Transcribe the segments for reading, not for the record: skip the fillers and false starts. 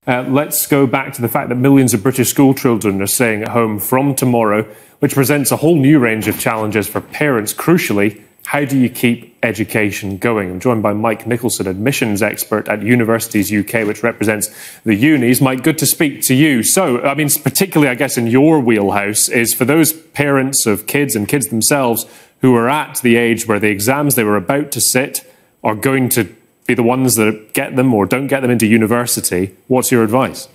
Let's go back to the fact that millions of British school children are staying at home from tomorrow, which presents a whole new range of challenges for parents. Crucially, how do you keep education going? I'm joined by Mike Nicholson, admissions expert at Universities UK, which represents the unis. Mike, good to speak to you. So, I mean, particularly, I guess, in your wheelhouse, is for those parents of kids and kids themselves who are at the age where the exams they were about to sit are going to be the ones that get them or don't get them into university. What's your advice?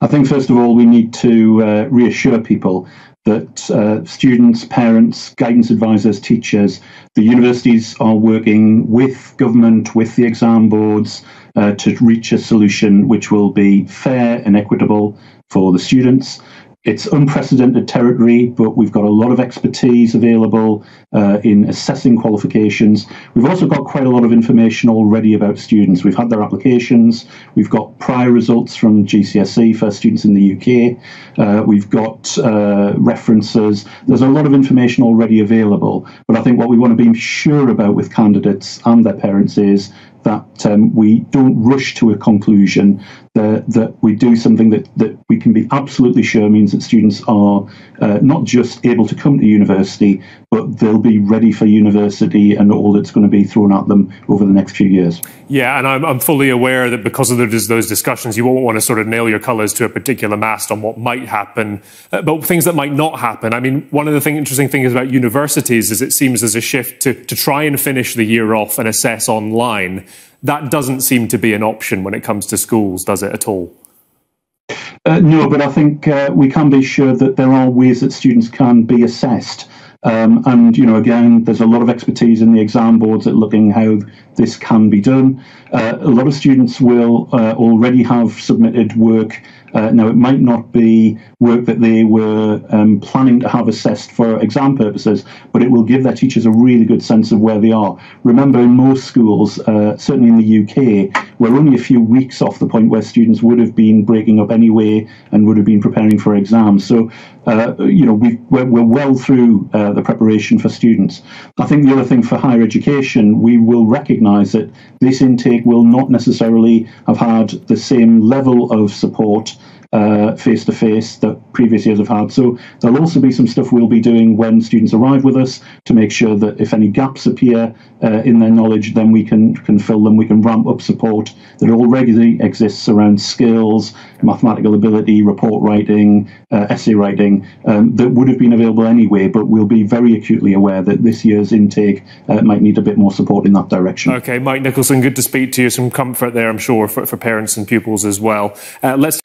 I think, first of all, we need to reassure people that students, parents, guidance advisors, teachers, the universities are working with government, with the exam boards to reach a solution which will be fair and equitable for the students. It's unprecedented territory, but we've got a lot of expertise available in assessing qualifications. We've also got quite a lot of information already about students. We've had their applications. We've got prior results from GCSE for students in the UK. We've got references. There's a lot of information already available. But I think what we want to be sure about with candidates and their parents is that we don't rush to a conclusion, that we do something that we can be absolutely sure means that students are not just able to come to university, but they'll be ready for university and all that's going to be thrown at them over the next few years. Yeah, and I'm fully aware that because of those discussions, you won't want to sort of nail your colours to a particular mast on what might happen, but things that might not happen. I mean, one of the interesting things about universities is it seems there's a shift to try and finish the year off and assess online. That doesn't seem to be an option when it comes to schools, does it at all? No, but I think we can be sure that there are ways that students can be assessed. And, you know, again, there's a lot of expertise in the exam boards at looking how this can be done. A lot of students will already have submitted work. Now, it might not be work that they were planning to have assessed for exam purposes, but it will give their teachers a really good sense of where they are. Remember, in most schools, certainly in the UK, we're only a few weeks off the point where students would have been breaking up anyway and would have been preparing for exams. So, you know, we're well through the preparation for students. I think the other thing for higher education, we will recognise that this intake will not necessarily have had the same level of support face-to-face that previous years have had. So there'll also be some stuff we'll be doing when students arrive with us to make sure that if any gaps appear in their knowledge, then we can fill them. We can ramp up support that already exists around skills, mathematical ability, report writing, essay writing, that would have been available anyway, but we'll be very acutely aware that this year's intake might need a bit more support in that direction. OK, Mike Nicholson, good to speak to you. Some comfort there, I'm sure, for parents and pupils as well. Let's